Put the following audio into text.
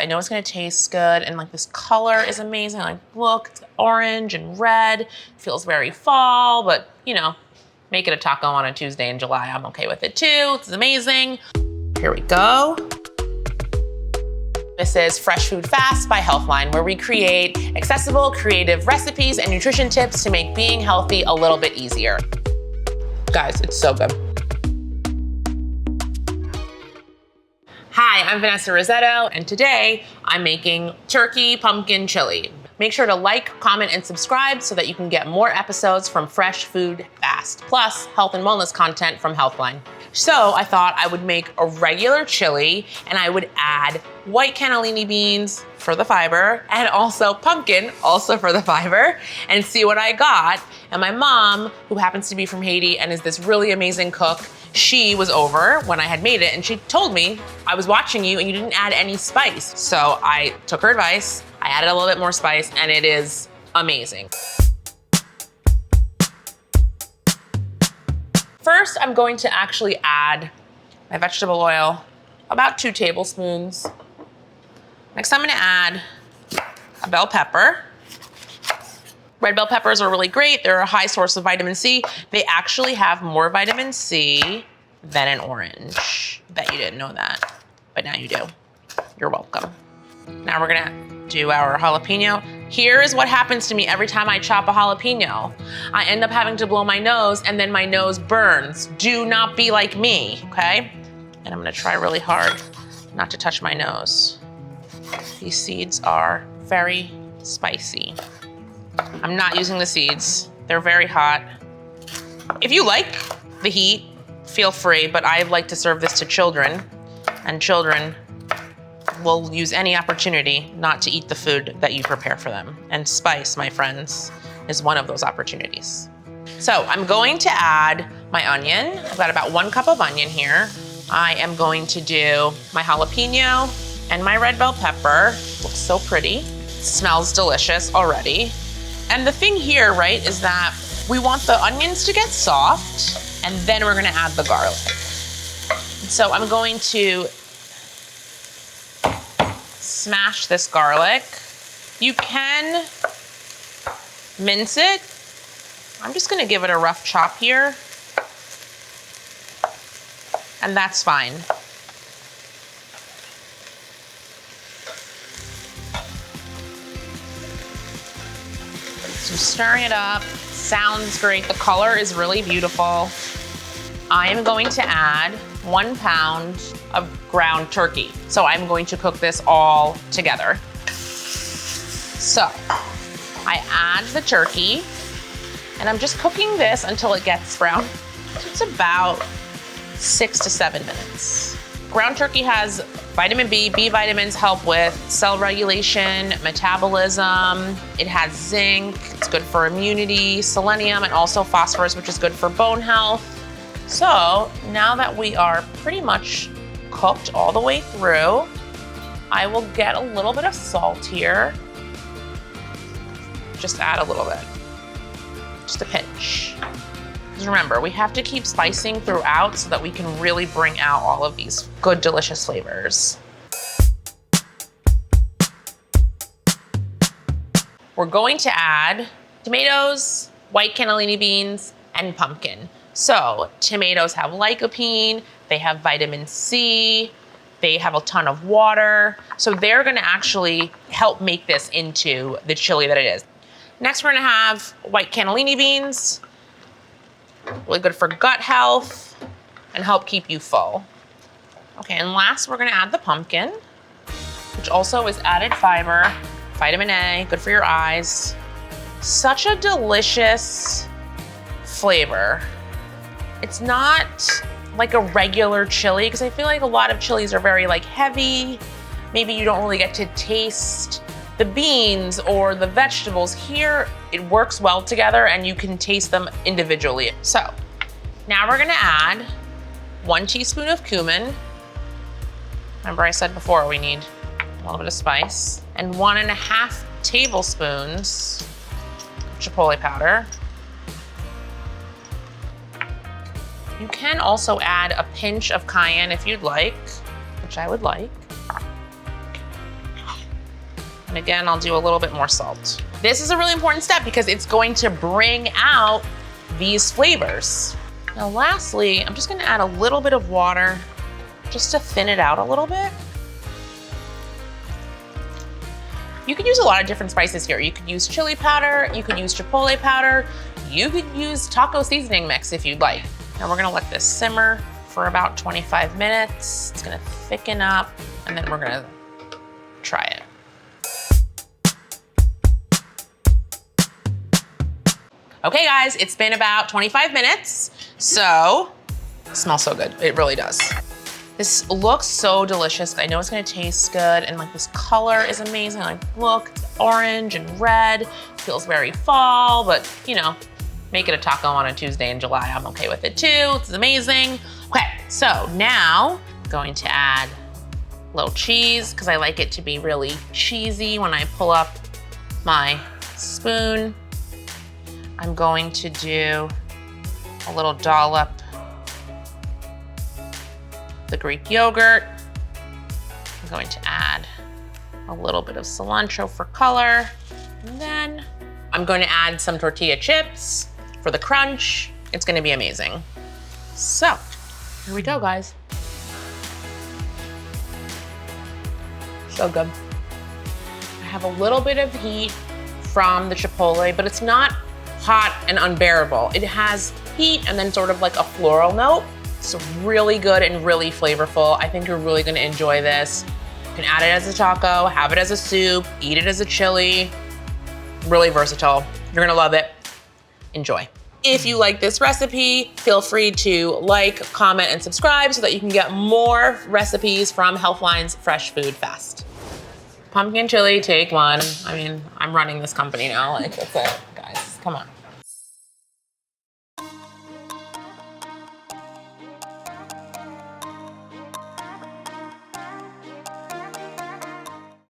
I know it's gonna taste good, and like this color is amazing. Like, look, it's orange and red. It feels very fall, but you know, make it a taco on a Tuesday in July. I'm okay with it too. It's amazing. Here we go. This is Fresh Food Fast by Healthline, where we create accessible, creative recipes and nutrition tips to make being healthy a little bit easier. Guys, it's so good. Hi, I'm Vanessa Rissetto, and today I'm making turkey pumpkin chili. Make sure to like, comment, and subscribe so that you can get more episodes from Fresh Food Fast, plus health and wellness content from Healthline. So I thought I would make a regular chili, and I would add white cannellini beans for the fiber, and also pumpkin, also for the fiber, and see what I got. And my mom, who happens to be from Haiti and is this really amazing cook, she was over when I had made it, and she told me, I was watching you and you didn't add any spice. So I took her advice, I added a little bit more spice, and it is amazing. First, I'm going to actually add my vegetable oil, about 2 tablespoons. Next, I'm gonna add a bell pepper. Red bell peppers are really great. They're a high source of vitamin C. They actually have more vitamin C than an orange. Bet you didn't know that, but now you do. You're welcome. Now we're gonna do our jalapeno. Here is what happens to me every time I chop a jalapeno. I end up having to blow my nose, and then my nose burns. Do not be like me, okay? And I'm gonna try really hard not to touch my nose. These seeds are very spicy. I'm not using the seeds. They're very hot. If you like the heat, feel free, but I like to serve this to children, and children will use any opportunity not to eat the food that you prepare for them. And spice, my friends, is one of those opportunities. So I'm going to add my onion. I've got about 1 cup of onion here. I am going to do my jalapeno and my red bell pepper. Looks so pretty. Smells delicious already. And the thing here, right, is that we want the onions to get soft, and then we're gonna add the garlic. So I'm going to smash this garlic. You can mince it. I'm just gonna give it a rough chop here, and that's fine. So stirring it up, sounds great. The color is really beautiful. I am going to add 1 pound of ground turkey. So I'm going to cook this all together. So I add the turkey, and I'm just cooking this until it gets brown. It's about 6 to 7 minutes. Ground turkey has vitamin B. B vitamins help with cell regulation, metabolism. It has zinc, it's good for immunity, selenium, and also phosphorus, which is good for bone health. So now that we are pretty much cooked all the way through, I will get a little bit of salt here. Just add a little bit, just a pinch. Because remember, we have to keep spicing throughout so that we can really bring out all of these good, delicious flavors. We're going to add tomatoes, white cannellini beans, and pumpkin. So tomatoes have lycopene, they have vitamin C, they have a ton of water. So they're gonna actually help make this into the chili that it is. Next, we're gonna have white cannellini beans. Really good for gut health and help keep you full. Okay, and last we're gonna add the pumpkin, which also is added fiber, vitamin A, good for your eyes. Such a delicious flavor. It's not like a regular chili, because I feel like a lot of chilies are very like heavy. Maybe you don't really get to taste the beans or the vegetables. Here, it works well together and you can taste them individually. So now we're gonna add 1 teaspoon of cumin. Remember I said before we need a little bit of spice. And 1.5 tablespoons chipotle powder. You can also add a pinch of cayenne if you'd like, which I would like. And again, I'll do a little bit more salt. This is a really important step because it's going to bring out these flavors. Now lastly, I'm just gonna add a little bit of water just to thin it out a little bit. You could use a lot of different spices here. You could use chili powder, you could use chipotle powder, you could use taco seasoning mix if you'd like. Now we're gonna let this simmer for about 25 minutes. It's gonna thicken up, and then we're gonna try it. Okay guys, it's been about 25 minutes. So, it smells so good, it really does. This looks so delicious. I know it's gonna taste good, and like this color is amazing. Like look, it's orange and red. Feels very fall, but you know, make it a taco on a Tuesday in July. I'm okay with it too, it's amazing. Okay, so now I'm going to add a little cheese because I like it to be really cheesy when I pull up my spoon. I'm going to do a little dollop of the Greek yogurt. I'm going to add a little bit of cilantro for color. And then I'm going to add some tortilla chips for the crunch. It's gonna be amazing. So, here we go, guys. So good. I have a little bit of heat from the chipotle, but it's not hot and unbearable. It has heat and then sort of like a floral note. It's really good and really flavorful. I think you're really gonna enjoy this. You can add it as a taco, have it as a soup, eat it as a chili. Really versatile. You're gonna love it. Enjoy. If you like this recipe, feel free to like, comment, and subscribe so that you can get more recipes from Healthline's Fresh Food Fast. Pumpkin chili, take one. I mean, I'm running this company now, like that's it, guys, come on.